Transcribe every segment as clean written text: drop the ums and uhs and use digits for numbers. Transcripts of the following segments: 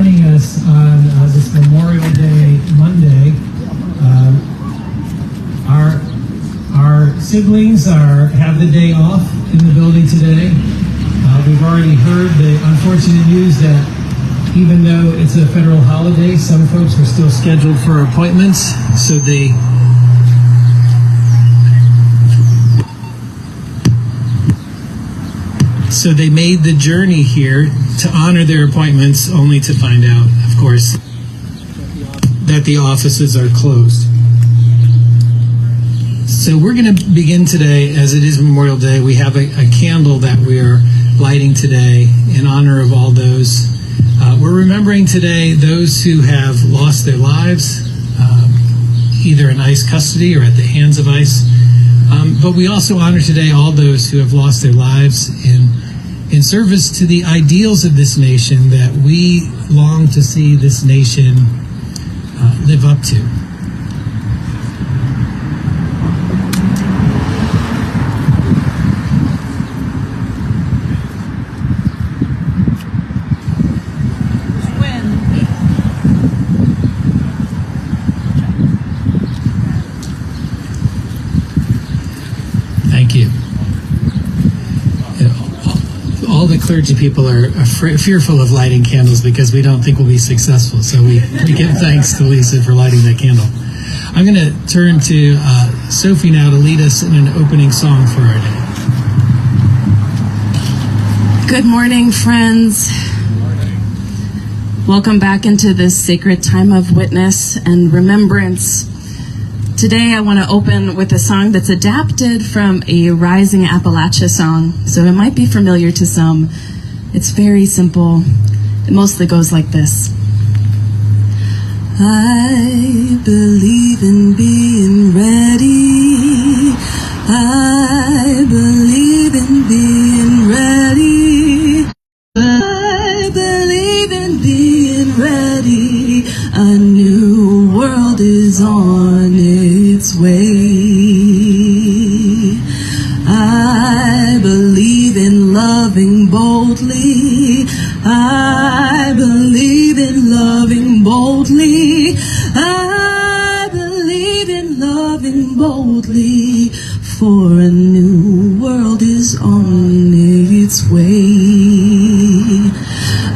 Joining us on this Memorial Day Monday. Our siblings have the day off in the building today. We've already heard the unfortunate news that even though it's a federal holiday, some folks were still scheduled for appointments, so they made the journey here to honor their appointments, only to find out, of course, that the offices are closed. So we're going to begin today, as it is Memorial Day. We have a candle that we are lighting today in honor of all those. We're remembering today those who have lost their lives, either in ICE custody or at the hands of ICE. But we also honor today all those who have lost their lives in service to the ideals of this nation that we long to see this nation live up to. Thank you. All the clergy people are fearful of lighting candles because we don't think we'll be successful. So we give thanks to Lisa for lighting that candle. I'm going to turn to Sophie now to lead us in an opening song for our day. Good morning, friends. Welcome back into this sacred time of witness and remembrance. Today I want to open with a song that's adapted from a Rising Appalachia song, so it might be familiar to some. It's very simple. It mostly goes like this. I believe in being ready. I believe in being ready. I believe in being ready. A new world is on its way. I believe in loving boldly. I believe in loving boldly. I believe in loving boldly. For a new world is on its way.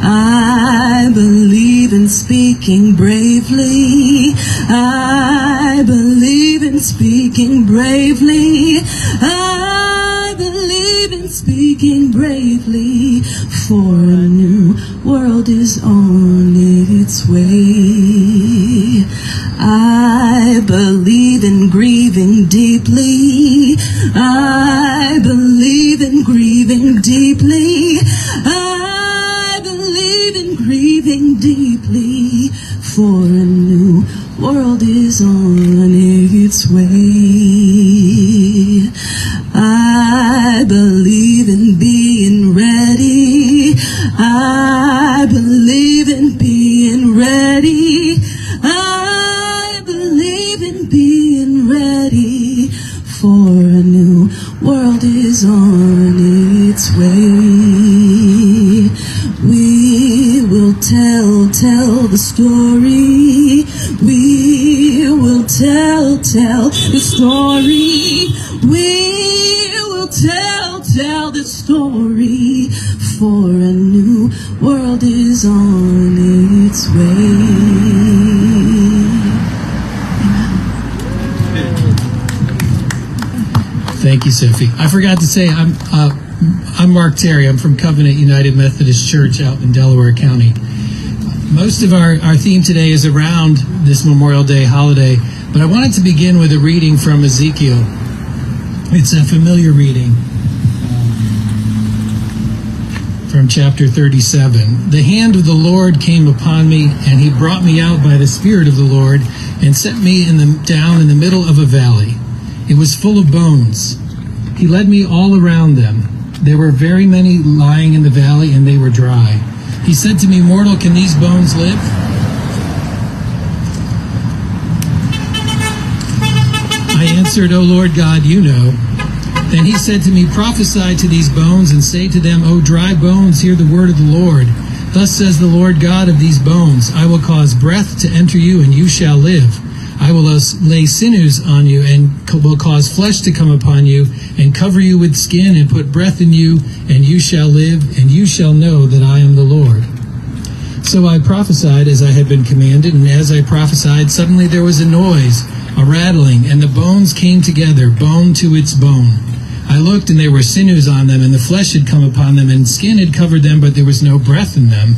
I believe in speaking bravely. I believe in speaking bravely. I believe in speaking bravely. For a new world is on its way. I believe in grieving deeply. I believe in grieving deeply. I believe in grieving deeply. For a new world is on its way. I believe in being ready. I believe in being ready. I believe in being ready. For a new world is on its way. We will tell the story. We will tell the story. We will tell the story. For a new world is on its way. Thank you, Sophie. I forgot to say, I'm Mark Terry. I'm from Covenant United Methodist Church out in Delaware County. Most of our theme today is around this Memorial Day holiday, but I wanted to begin with a reading from Ezekiel. It's a familiar reading from chapter 37. The hand of the Lord came upon me, and he brought me out by the Spirit of the Lord and set me down in the middle of a valley. It was full of bones. He led me all around them. There were very many lying in the valley, and they were dry. He said to me, "Mortal, can these bones live?" I answered, "O Lord God, you know." Then he said to me, "Prophesy to these bones and say to them, O dry bones, hear the word of the Lord. Thus says the Lord God of these bones, I will cause breath to enter you, and you shall live. I will lay sinews on you, and will cause flesh to come upon you, and cover you with skin, and put breath in you, and you shall live, and you shall know that I am the Lord. So I prophesied as I had been commanded, and as I prophesied, suddenly there was a noise, a rattling, and the bones came together, bone to its bone. I looked, and there were sinews on them, and the flesh had come upon them, and skin had covered them, but there was no breath in them.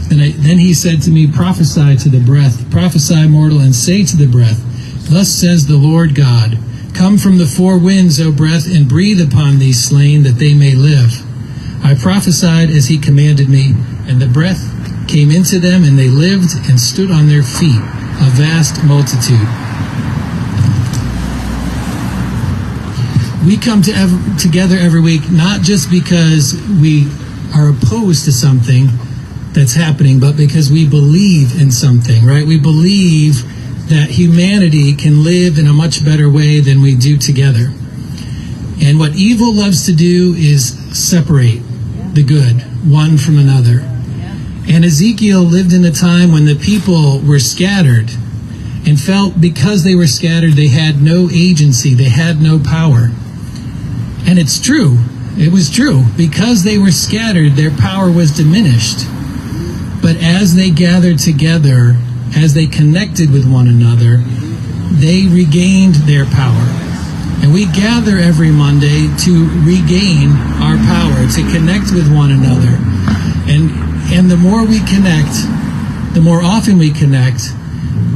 Then he said to me, prophesy to the breath, prophesy, mortal, and say to the breath, thus says the Lord God, come from the four winds, O breath, and breathe upon these slain, that they may live. I prophesied as he commanded me, and the breath came into them, and they lived and stood on their feet, a vast multitude. We come together every week not just because we are opposed to something that's happening, but because we believe in something, right? We believe that humanity can live in a much better way than we do together. And what evil loves to do is separate the good, one from another. And Ezekiel lived in a time when the people were scattered and felt because they were scattered, they had no agency, they had no power. And it's true. It was true. Because they were scattered, their power was diminished. But as they gathered together, as they connected with one another, they regained their power. And we gather every Monday to regain our power, to connect with one another. And the more we connect, the more often we connect,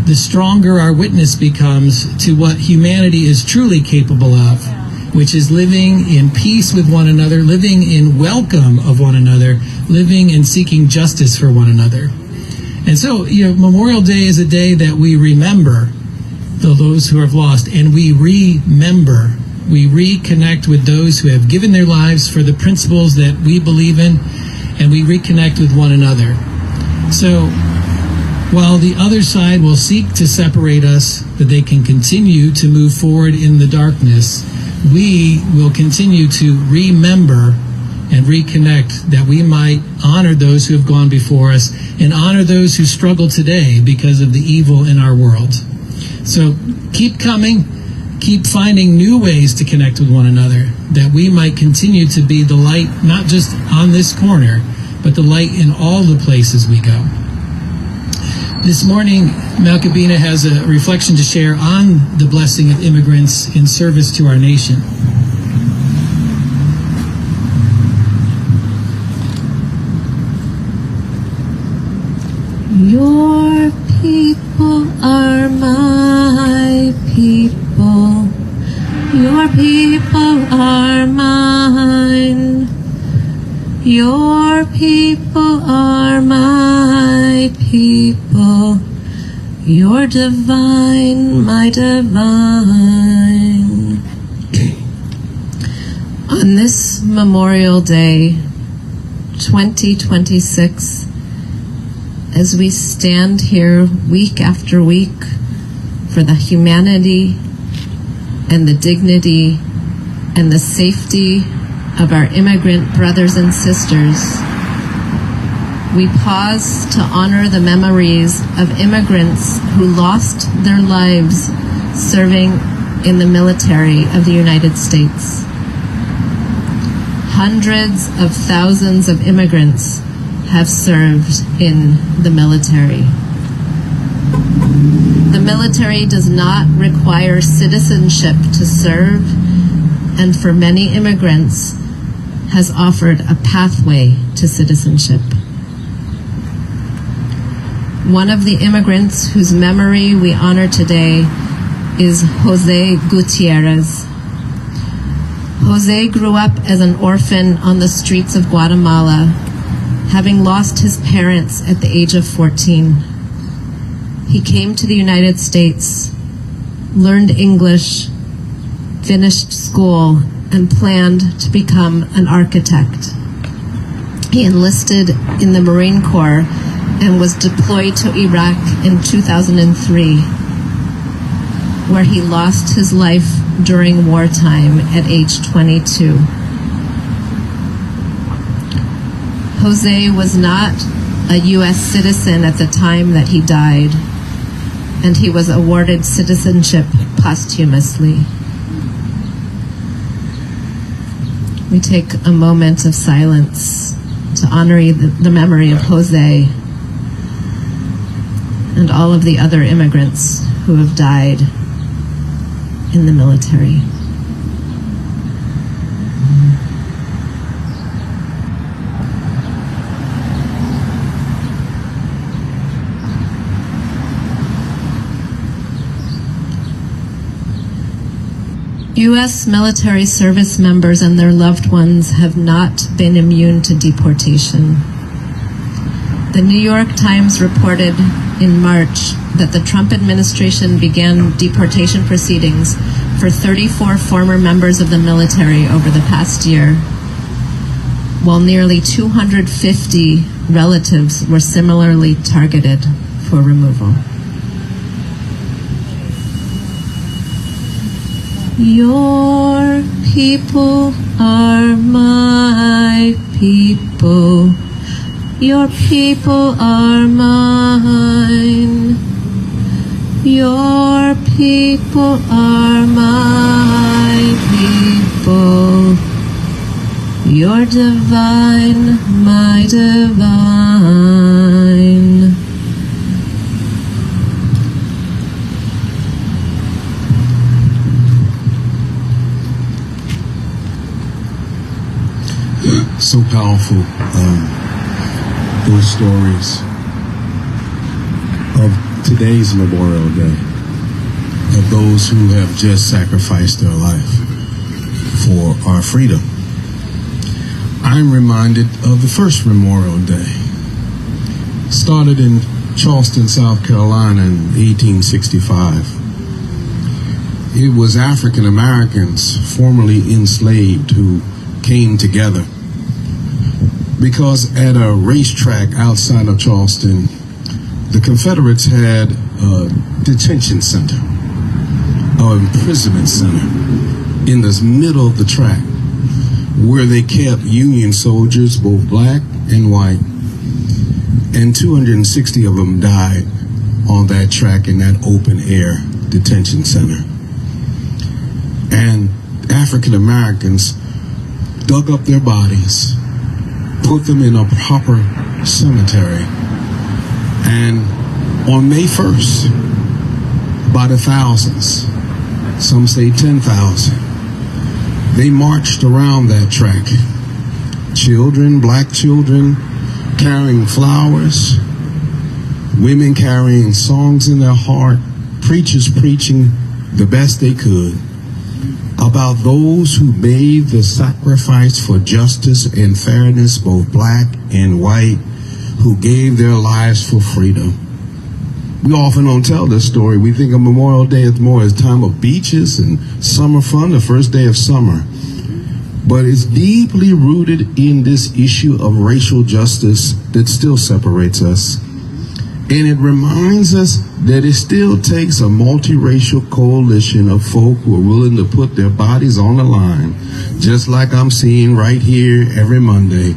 the stronger our witness becomes to what humanity is truly capable of, which is living in peace with one another, living in welcome of one another, living and seeking justice for one another. And so, Memorial Day is a day that we remember those who have lost, and we remember, we reconnect with those who have given their lives for the principles that we believe in, and we reconnect with one another. So, while the other side will seek to separate us, that they can continue to move forward in the darkness, we will continue to remember and reconnect, that we might honor those who have gone before us and honor those who struggle today because of the evil in our world. So keep coming, keep finding new ways to connect with one another, that we might continue to be the light, not just on this corner, but the light in all the places we go. This morning, Malkabina has a reflection to share on the blessing of immigrants in service to our nation. Your people are my people. Your people are mine. Your people are my people. You're divine, my divine. On this Memorial Day, 2026, as we stand here week after week for the humanity and the dignity and the safety of our immigrant brothers and sisters, we pause to honor the memories of immigrants who lost their lives serving in the military of the United States. Hundreds of thousands of immigrants have served in the military. The military does not require citizenship to serve, and for many immigrants has offered a pathway to citizenship. One of the immigrants whose memory we honor today is Jose Gutierrez. Jose grew up as an orphan on the streets of Guatemala, having lost his parents at the age of 14. He came to the United States, learned English, finished school, and planned to become an architect. He enlisted in the Marine Corps and was deployed to Iraq in 2003, where he lost his life during wartime at age 22. Jose was not a U.S. citizen at the time that he died, and he was awarded citizenship posthumously. We take a moment of silence to honor the memory of Jose and all of the other immigrants who have died in the military. U.S. military service members and their loved ones have not been immune to deportation. The New York Times reported in March that the Trump administration began deportation proceedings for 34 former members of the military over the past year, while nearly 250 relatives were similarly targeted for removal. Your people are my people. Your people are mine. Your people are my people. You're divine, my divine. So powerful, those stories of today's Memorial Day, of those who have just sacrificed their life for our freedom. I'm reminded of the first Memorial Day. Started in Charleston, South Carolina in 1865. It was African Americans formerly enslaved who came together because at a racetrack outside of Charleston, the Confederates had a detention center, an imprisonment center in the middle of the track where they kept Union soldiers, both black and white, and 260 of them died on that track in that open air detention center. And African Americans dug up their bodies, put them in a proper cemetery, and on May 1st, by the thousands, some say 10,000, they marched around that track. Children, black children, carrying flowers, women carrying songs in their heart, preachers preaching the best they could about those who made the sacrifice for justice and fairness, both black and white, who gave their lives for freedom. We often don't tell this story. We think of Memorial Day as more as a time of beaches and summer fun, the first day of summer. But it's deeply rooted in this issue of racial justice that still separates us. And it reminds us that it still takes a multiracial coalition of folk who are willing to put their bodies on the line, just like I'm seeing right here every Monday,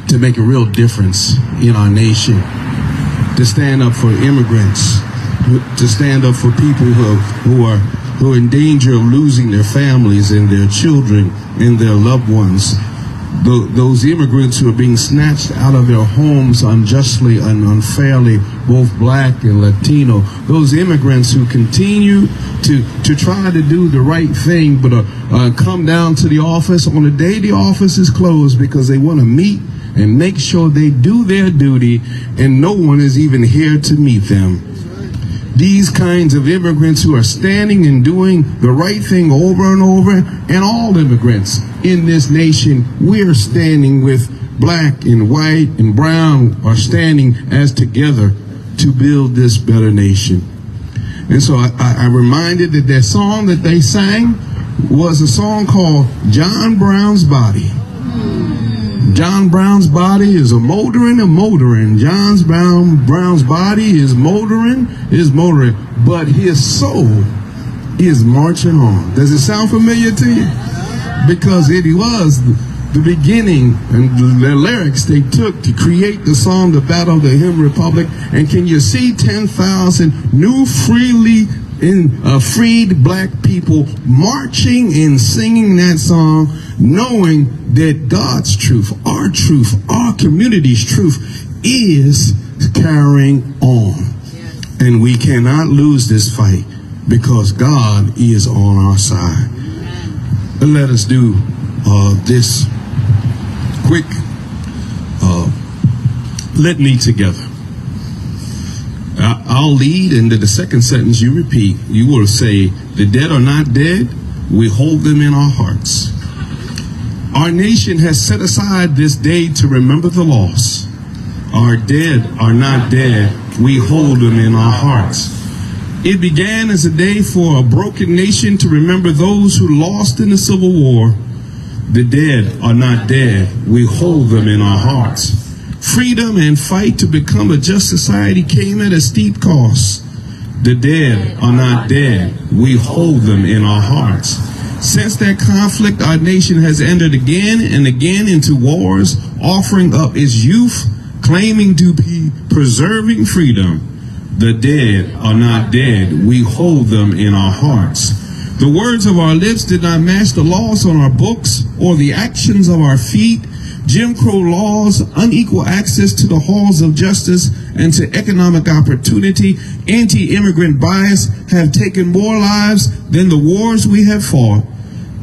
to make a real difference in our nation, to stand up for immigrants, to stand up for people who are in danger of losing their families and their children and their loved ones. Those immigrants who are being snatched out of their homes unjustly and unfairly, both black and Latino. Those immigrants who continue to try to do the right thing, but come down to the office on the day the office is closed because they want to meet and make sure they do their duty, and no one is even here to meet them. These kinds of immigrants who are standing and doing the right thing over and over, and all immigrants in this nation, we're standing with black and white and brown are standing as together to build this better nation. And so I reminded that their song that they sang was a song called John Brown's Body. John Brown's body is motoring. John Brown's body is motoring, but his soul is marching on. Does it sound familiar to you? Because it was the beginning and the lyrics they took to create the song, The Battle of the Hymn Republic. And can you see 10,000 new freed black people marching and singing that song, knowing that God's truth, our community's truth is carrying on. And we cannot lose this fight because God is on our side. Let us do this quick litany together. I'll lead, and the second sentence you repeat. You will say, the dead are not dead, we hold them in our hearts. Our nation has set aside this day to remember the lost. Our dead are not dead, we hold them in our hearts. It began as a day for a broken nation to remember those who lost in the Civil War. The dead are not dead, we hold them in our hearts. Freedom and fight to become a just society came at a steep cost. The dead are not dead, we hold them in our hearts. Since that conflict, our nation has entered again and again into wars, offering up its youth, claiming to be preserving freedom. The dead are not dead, we hold them in our hearts. The words of our lips did not match the laws on our books or the actions of our feet. Jim Crow laws, unequal access to the halls of justice and to economic opportunity, anti-immigrant bias have taken more lives than the wars we have fought.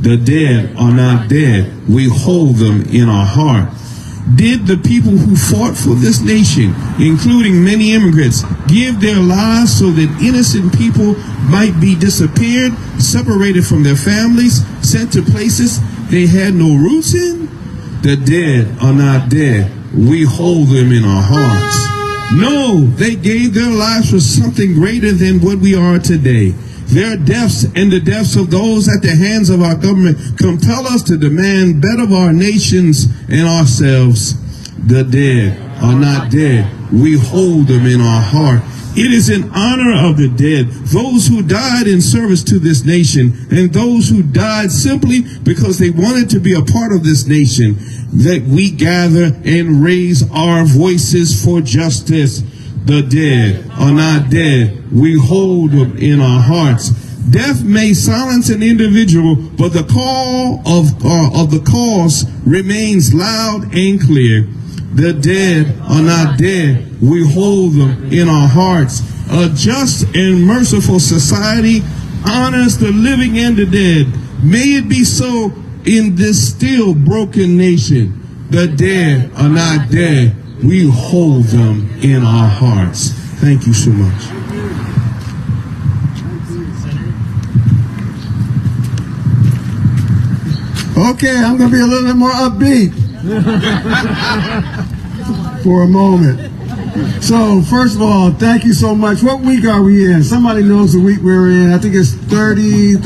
The dead are not dead, we hold them in our heart. Did the people who fought for this nation, including many immigrants, give their lives so that innocent people might be disappeared, separated from their families, sent to places they had no roots in? The dead are not dead, we hold them in our hearts. No, they gave their lives for something greater than what we are today. Their deaths and the deaths of those at the hands of our government compel us to demand better of our nations and ourselves. The dead are not dead, we hold them in our heart. It is in honor of the dead, those who died in service to this nation, and those who died simply because they wanted to be a part of this nation, that we gather and raise our voices for justice. The dead are not dead, we hold them in our hearts. Death may silence an individual, but the call of the cause remains loud and clear. The dead are not dead, we hold them in our hearts. A just and merciful society honors the living and the dead. May it be so in this still broken nation. The dead are not dead, we hold them in our hearts. Thank you so much. Okay, I'm going to be a little bit more upbeat for a moment. So, first of all, thank you so much. What week are we in? Somebody knows the week we're in. I think it's 30.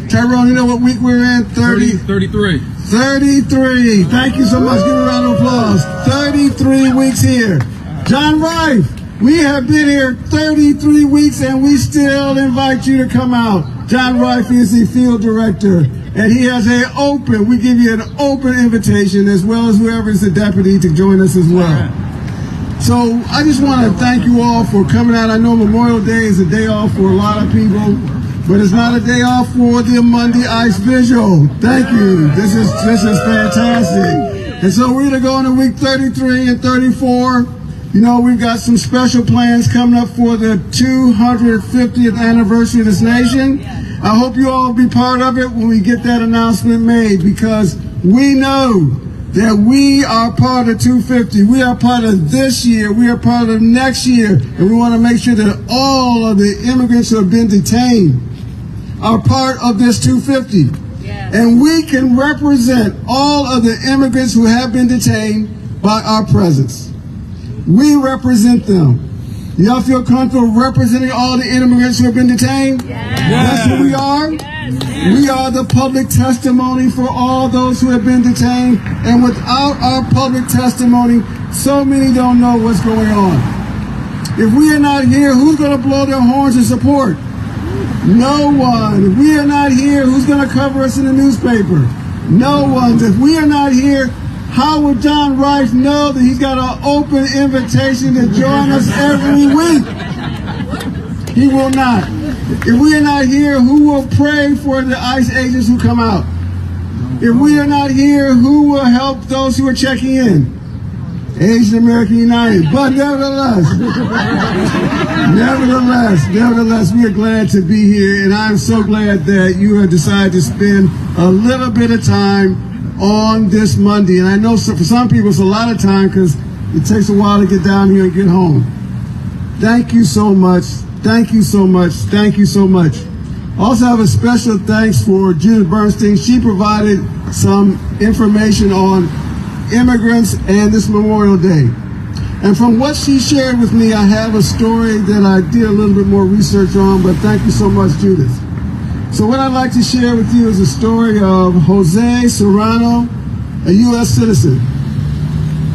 Tyrone, you know what week we're in? 33. 33. Thank you so much. Give a round of applause. 33 weeks here. John Rife, we have been here 33 weeks and we still invite you to come out. John Rife is the field director. And he has we give you an open invitation, as well as whoever is the deputy, to join us as well. So I just want to thank you all for coming out. I know Memorial Day is a day off for a lot of people, but it's not a day off for the Monday Ice Vigil. Thank you. This is fantastic. And so we're going to go into week 33 and 34. You know, we've got some special plans coming up for the 250th anniversary of this nation. I hope you all be part of it when we get that announcement made, because we know that we are part of 250. We are part of this year. We are part of next year. And we want to make sure that all of the immigrants who have been detained are part of this 250. Yes. And we can represent all of the immigrants who have been detained by our presence. We represent them. Y'all feel comfortable representing all the immigrants who have been detained? Yes. That's who we are. Yes. We are the public testimony for all those who have been detained. And without our public testimony, so many don't know what's going on. If we are not here, who's going to blow their horns in support? No one. If we are not here, who's going to cover us in the newspaper? No one. If we are not here, how would John Rice know that he's got an open invitation to join us every week? He will not. If we are not here, who will pray for the ICE agents who come out? If we are not here, who will help those who are checking in? Asian American United. But nevertheless, we are glad to be here, and I'm so glad that you have decided to spend a little bit of time on this Monday. And I know for some people it's a lot of time because it takes a while to get down here and get home. Thank you so much. Thank you so much. Thank you so much. Also have a special thanks for Judith Bernstein. She provided some information on immigrants and this Memorial Day. And from what she shared with me, I have a story that I did a little bit more research on, but thank you so much, Judith. So what I'd like to share with you is a story of Jose Serrano, a U.S. citizen.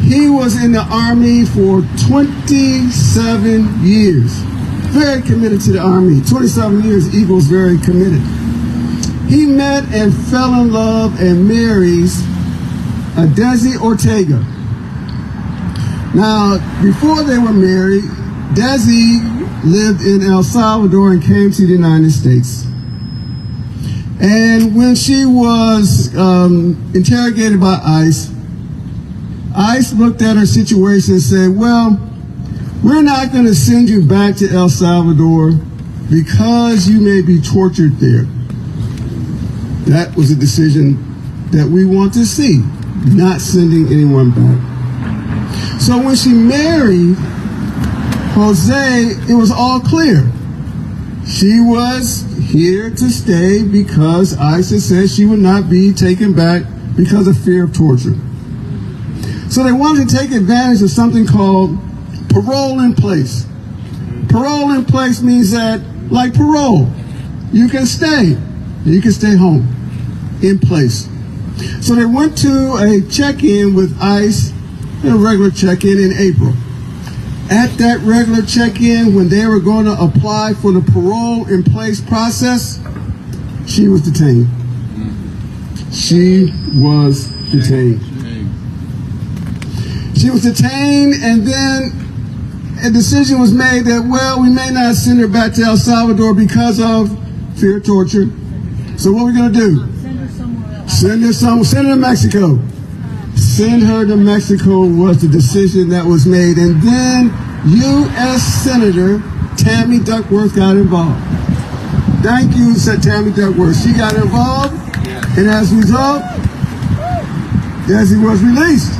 He was in the Army for 27 years. Very committed to the Army. 27 years equals very committed. He met and fell in love and marries Desi Ortega. Now, before they were married, Desi lived in El Salvador and came to the United States. And when she was interrogated by ICE, ICE looked at her situation and said, well, we're not going to send you back to El Salvador because you may be tortured there. That was a decision that we want to see, not sending anyone back. So when she married Jose, it was all clear. She was here to stay because ICE had said she would not be taken back because of fear of torture. So they wanted to take advantage of something called parole in place. Parole in place means that, like parole, you can stay home in place. So they went to a check-in with ICE, a regular check-in in April. At that regular check-in, when they were going to apply for the parole in place process, she was detained. She was detained. She was detained, and then a decision was made that, well, we may not send her back to El Salvador because of fear of torture. So what are we going to do? Send her to Mexico. Send her to Mexico was the decision that was made. And then U.S. Senator Tammy Duckworth got involved. Thank you, said Tammy Duckworth. She got involved, and as a result, Desi was released.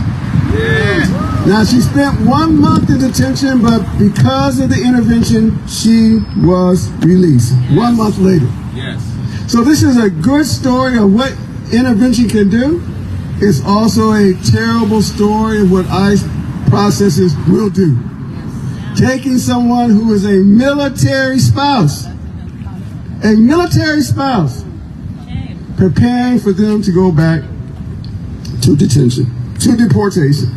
Now, she spent 1 month in detention, but because of the intervention, she was released 1 month later. So this is a good story of what intervention can do. It's also a terrible story of what ICE processes will do. Taking someone who is a military spouse, preparing for them to go back to detention, to deportation.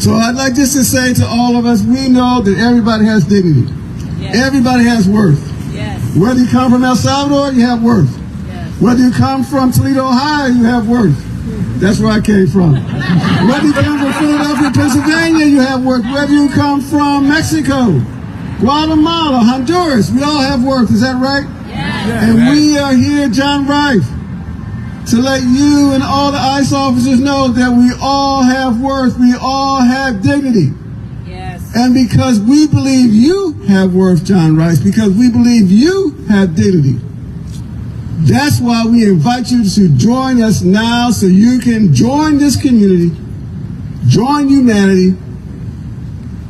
So I'd like just to say to all of us, we know that everybody has dignity. Yes. Everybody has worth. Yes. Whether you come from El Salvador, you have worth. Yes. Whether you come from Toledo, Ohio, you have worth. That's where I came from. Whether you come from Philadelphia, Pennsylvania, you have worth. Whether you come from Mexico, Guatemala, Honduras, we all have worth. Is that right? Yes. And we are here, John Rife, to let you and all the ICE officers know that we all have worth, we all have dignity. Yes. And because we believe you have worth, John Rice, because we believe you have dignity, that's why we invite you to join us now so you can join this community, join humanity,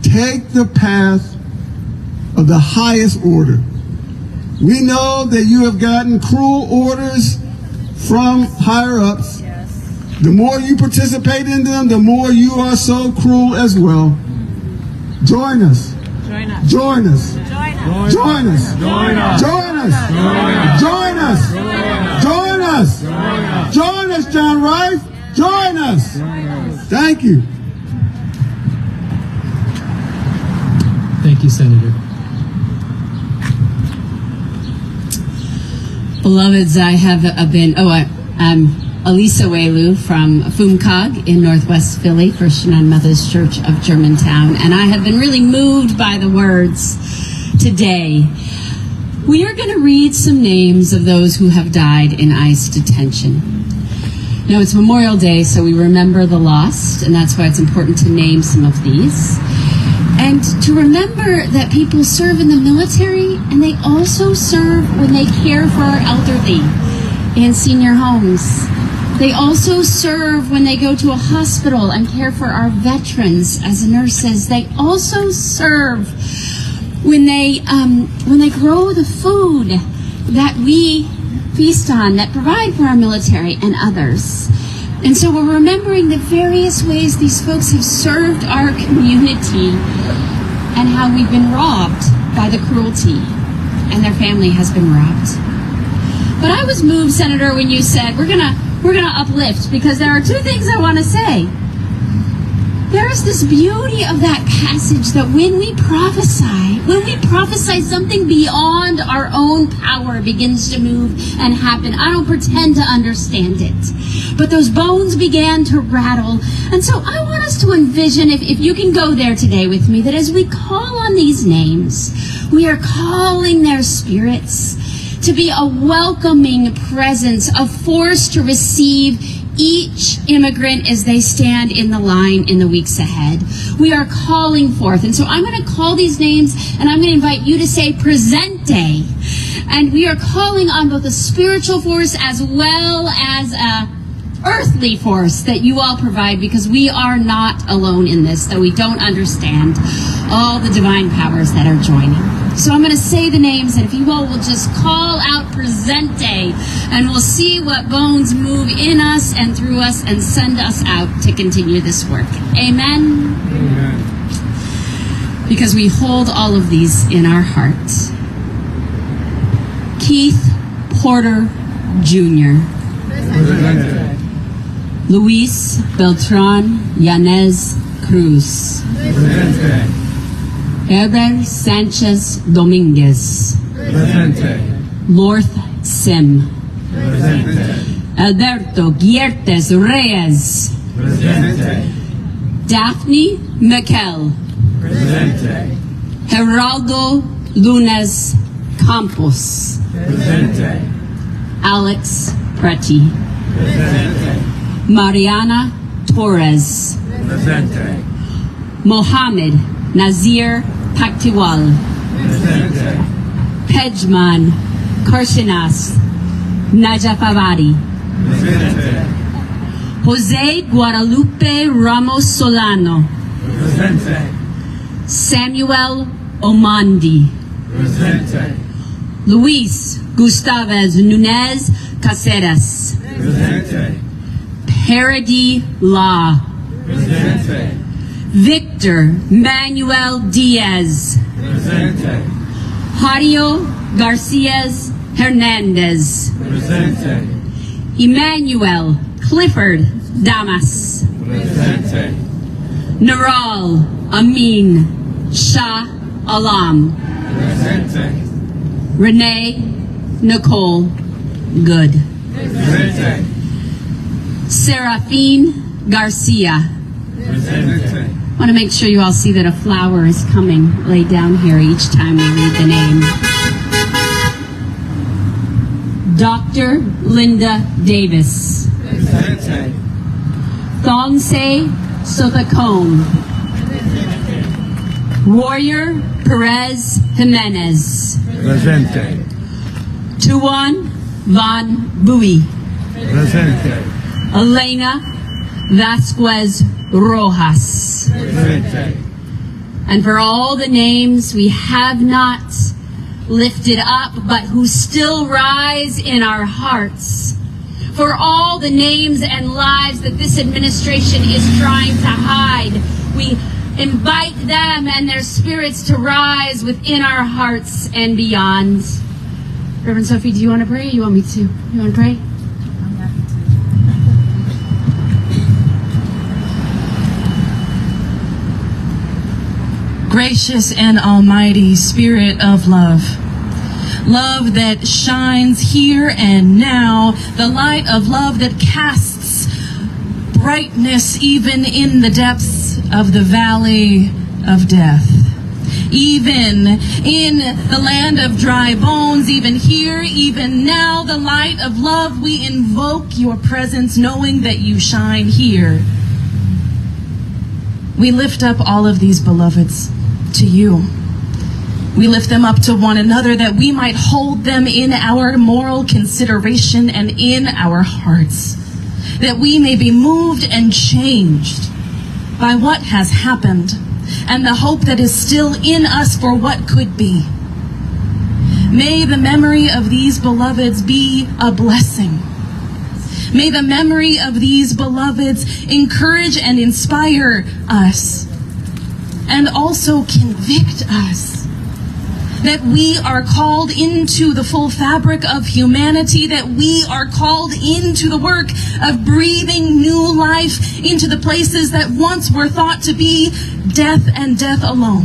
take the path of the highest order. We know that you have gotten cruel orders from higher ups. Yes. The more you participate in them, the more you are so cruel as well. Join us. Join us. Join us. Join us. Join us. Join us. Join us. Join us. Join us, John Rife. Join us. Thank you. Thank you, Senator. Beloveds, I have been, Elisa Welu from Fumkag in Northwest Philly, First United Methodist Church of Germantown, and I have been really moved by the words today. We are going to read some names of those who have died in ICE detention. Now, it's Memorial Day, so we remember the lost, and that's why it's important to name some of these. And to remember that people serve in the military, and they also serve when they care for our elderly in senior homes. They also serve when they go to a hospital and care for our veterans as nurses. They also serve when they grow the food that we feast on, that provide for our military and others. And so we're remembering the various ways these folks have served our community and how we've been robbed by the cruelty, and their family has been robbed. But I was moved, Senator, when you said we're gonna uplift, because there are two things I want to say. There is this beauty of that passage that when we prophesy, something beyond our own power begins to move and happen. I don't pretend to understand it, but those bones began to rattle. And so I want us to envision, if you can go there today with me, that as we call on these names, we are calling their spirits to be a welcoming presence, a force to receive each immigrant as they stand in the line in the weeks ahead. We are calling forth. And so I'm going to call these names, and I'm going to invite you to say presente. And we are calling on both a spiritual force as well as a earthly force that you all provide, because we are not alone in this, though we don't understand all the divine powers that are joining. So I'm going to say the names, and if you all will just call out presente, and we'll see what bones move in us and through us and send us out to continue this work. Amen? Amen. Because we hold all of these in our hearts. Keith Porter Jr. Presente. Luis Beltran Yanez Cruz. Presente. Heber Sanchez Dominguez. Presente. Lorth Sim. Presente. Alberto Guiertes Reyes. Presente. Daphne Miquel. Presente. Geraldo Lunes Campos. Presente. Alex Preti. Presente. Mariana Torres. Presente. Mohammed Nazir Paktiwal. Presente. Pejman Karshinas Najafabadi. Presente. Jose Guadalupe Ramos Solano. Presente. Samuel Omandi. Presente. Luis Gustavez Nunez Caceres. Presente. Parody La. Presente. Victor Manuel Diaz. Presente. Jario Garcias Hernandez. Presente. Emmanuel Clifford Damas. Presente. Naral Amin Shah Alam. Presente. Renee Nicole Good. Presente. Serafine Garcia. Presente. I want to make sure you all see that a flower is coming laid down here each time we read the name. Dr. Linda Davis. Presente. Thongse Sothacone. Warrior Perez Jimenez. Presente. Tuan Van Bui. Presente. Elena Vasquez Rojas. Presente. And for all the names we have not lifted up, but who still rise in our hearts, for all the names and lives that this administration is trying to hide, we invite them and their spirits to rise within our hearts and beyond. Reverend Sophie, do you want to pray? You want me to? You want to pray? Gracious and almighty Spirit of love, love that shines here and now, the light of love that casts brightness even in the depths of the valley of death. Even in the land of dry bones, even here, even now, the light of love, we invoke your presence, knowing that you shine here. We lift up all of these beloveds to you. We lift them up to one another that we might hold them in our moral consideration and in our hearts, that we may be moved and changed by what has happened and the hope that is still in us for what could be. May the memory of these beloveds be a blessing. May the memory of these beloveds encourage and inspire us, and also convict us that we are called into the full fabric of humanity, that we are called into the work of breathing new life into the places that once were thought to be death and death alone.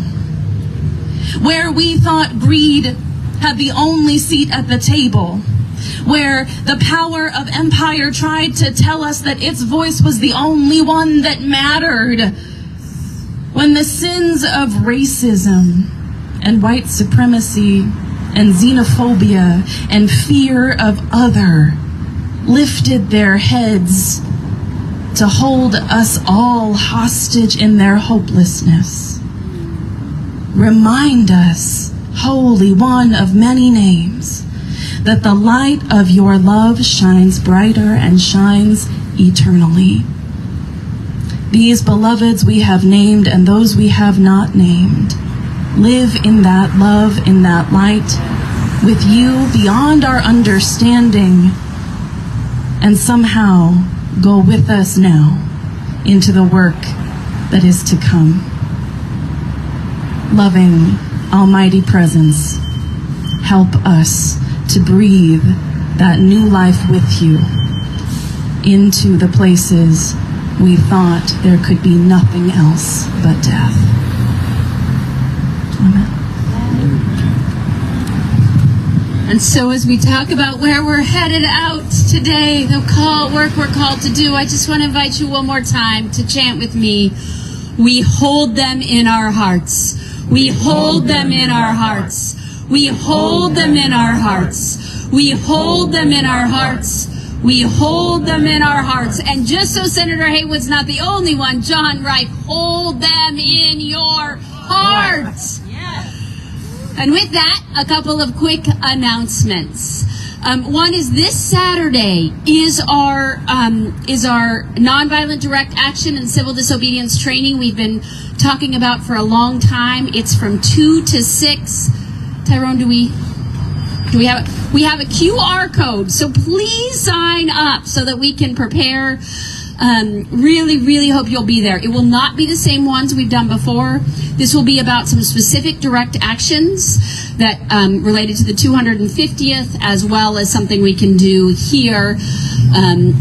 Where we thought greed had the only seat at the table, where the power of empire tried to tell us that its voice was the only one that mattered, when the sins of racism and white supremacy and xenophobia and fear of other lifted their heads to hold us all hostage in their hopelessness. Remind us, Holy One of many names, that the light of your love shines brighter and shines eternally. These beloveds we have named and those we have not named live in that love, in that light, with you beyond our understanding, and somehow go with us now into the work that is to come. Loving, almighty presence, help us to breathe that new life with you into the places we thought there could be nothing else but death. Amen. And so as we talk about where we're headed out today, the work we're called to do, I just want to invite you one more time to chant with me. We hold them in our hearts. We hold them in our hearts. We hold them in our hearts. We hold them in our hearts. We hold them in our hearts. And just so Senator Haywood's not the only one, John Reif, hold them in your hearts. And with that, a couple of quick announcements. One is this Saturday is our nonviolent direct action and civil disobedience training we've been talking about for a long time. It's from 2 to 6. Tyrone, do we have it? We have a QR code, so please sign up so that we can prepare. Really hope you'll be there. It will not be the same ones we've done before. This will be about some specific direct actions that related to the 250th, as well as something we can do here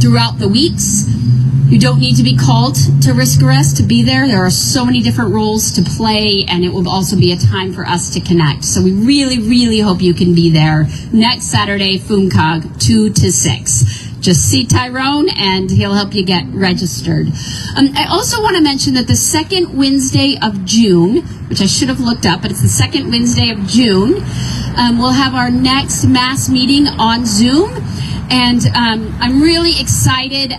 throughout the weeks. You don't need to be called to risk arrest to be there. There are so many different roles to play, and it will also be a time for us to connect. So we really hope you can be there next Saturday, FUMCOG, 2 to 6. Just see Tyrone, and he'll help you get registered. I also want to mention that the second Wednesday of June, which I should have looked up, but it's the second Wednesday of June, we'll have our next mass meeting on Zoom. And I'm really excited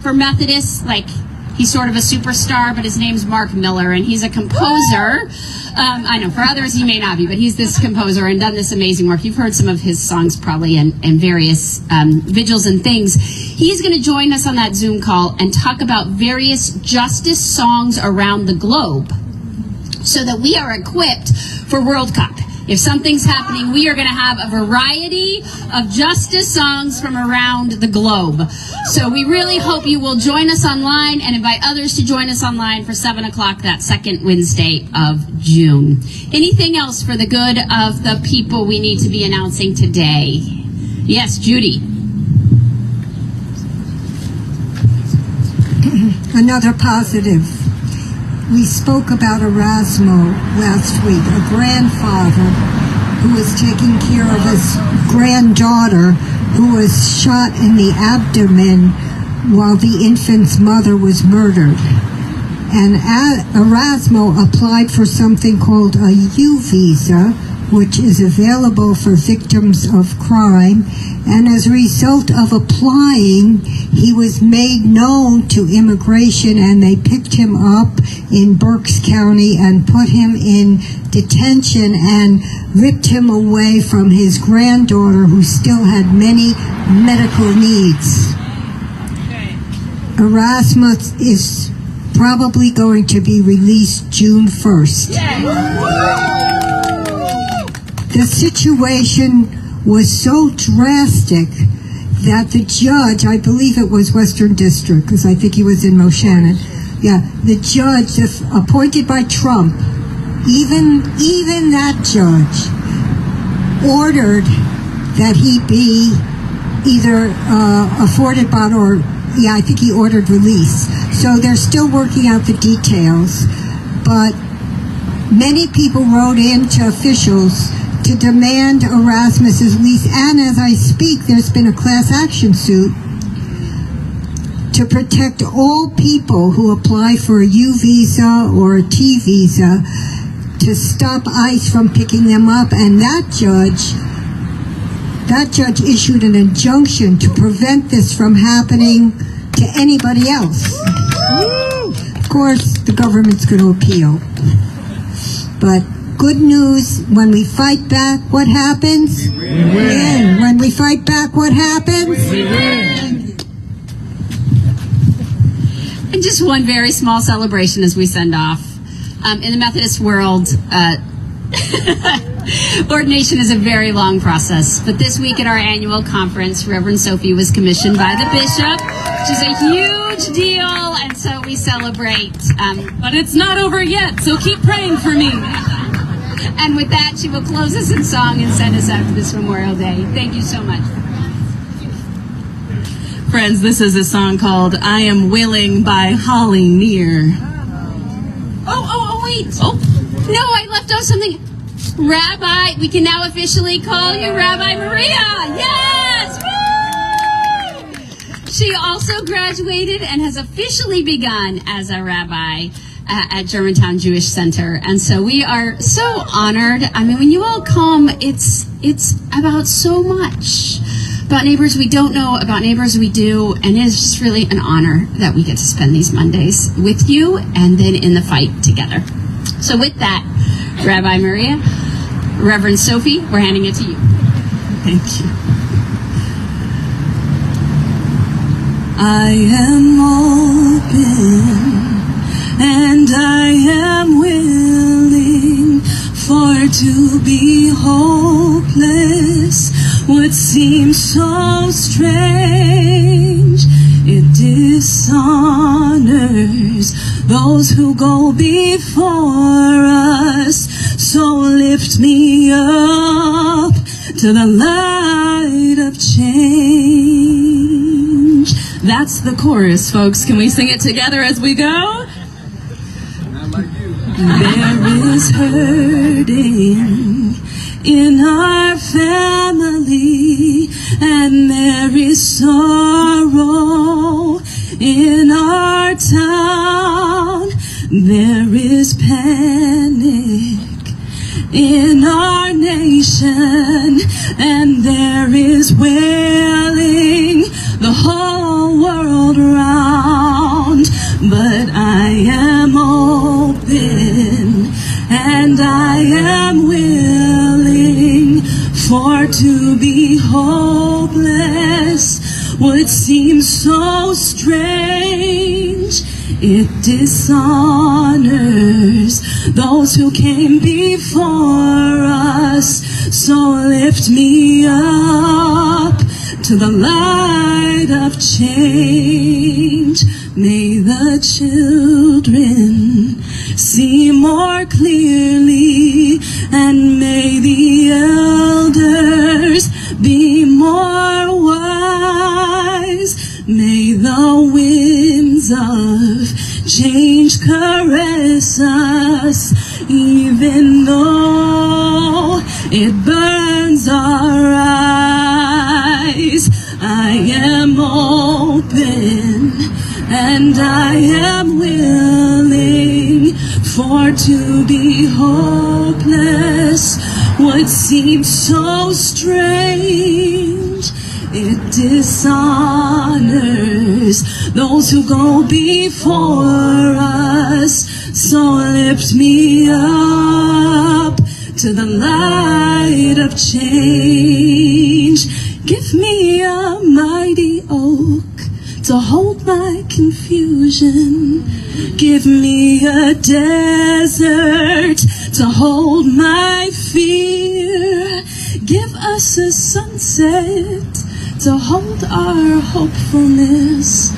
for Methodists. Like, he's sort of a superstar, but his name's Mark Miller, and he's a composer. I know, for others he may not be, but he's this composer and done this amazing work. You've heard some of his songs probably in various vigils and things. He's going to join us on that Zoom call and talk about various justice songs around the globe so that we are equipped for World Cup. If something's happening, we are going to have a variety of justice songs from around the globe. So we really hope you will join us online and invite others to join us online for 7 o'clock that second Wednesday of June. Anything else for the good of the people we need to be announcing today? Yes, Judy. Another positive. We spoke about Erasmo last week, a grandfather who was taking care of his granddaughter who was shot in the abdomen while the infant's mother was murdered. And Erasmo applied for something called a U visa, which is available for victims of crime. And as a result of applying, he was made known to immigration, and they picked him up in Berks County and put him in detention and ripped him away from his granddaughter, who still had many medical needs. Erasmus is probably going to be released June 1st. The situation was so drastic that the judge, I believe it was Western District, because I think he was in Moshannon, the judge appointed by Trump, even that judge ordered that he be either afforded bond or, I think he ordered release. So they're still working out the details, but many people wrote in to officials to demand Erasmus's release, and as I speak, there's been a class action suit to protect all people who apply for a U visa or a T visa, to stop ICE from picking them up. And that judge issued an injunction to prevent this from happening to anybody else. Of course, the government's going to appeal. But good news, when we fight back, what happens? We win. When we fight back, what happens? We win. And just one very small celebration as we send off. In the Methodist world, ordination is a very long process. But this week at our annual conference, Reverend Sophie was commissioned by the bishop, which is a huge deal, and so we celebrate. But it's not over yet, so keep praying for me. And with that, she will close us in song and send us out for this Memorial Day. Thank you so much. Friends, this is a song called I Am Willing by Holly Near. Oh, wait. Oh, no, I left out something. Rabbi, we can now officially call you Rabbi Maria. Yes! Woo! She also graduated and has officially begun as a rabbi at Germantown Jewish Center. And so we are so honored. I mean, when you all come, it's about so much. About neighbors we don't know, about neighbors we do, and it is just really an honor that we get to spend these Mondays with you and then in the fight together. So with that, Rabbi Maria, Reverend Sophie, we're handing it to you. Thank you. I am open and I am willing, for to be hopeless would seem so strange. It dishonors those who go before us. So lift me up to the light of change. That's the chorus, folks. Can we sing it together as we go? There is hurting in our family, and there is sorrow in our town. There is panic in our nation, and there is wailing the whole world round. But I am open and I am willing, for to be hopeless would seem so strange. It dishonors those who came before us. So lift me up to the light of change. May the children see more clearly, and may the elders be more wise. May the winds of change caress us, even though it burns our eyes. I am open and I am willing, for to be hopeless would seem so strange. It dishonors those who go before us. So lift me up to the light of change. Give me a mighty oak to hold my confusion. Give me a desert to hold my fear. Give us a sunset to hold our hopefulness,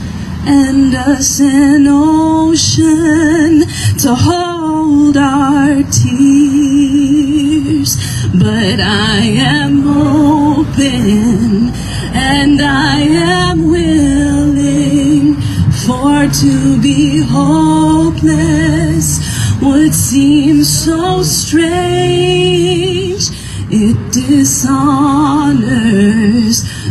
and us an ocean to hold our tears. But I am open and I am willing, for to be hopeless would seem so strange. It dishonors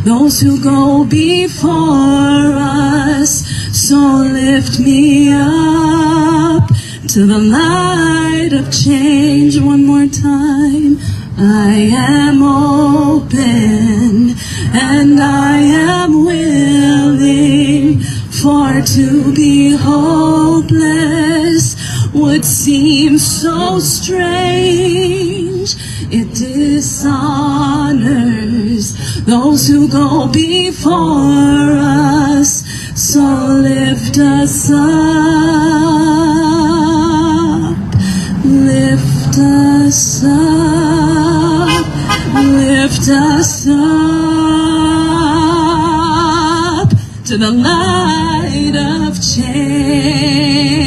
those who go before us. So lift me up to the light of change. One more time. I am open and I am willing, for to be hopeless would seem so strange. It dishonors those who go before us. So lift us up, lift us up, lift us up to the light of change.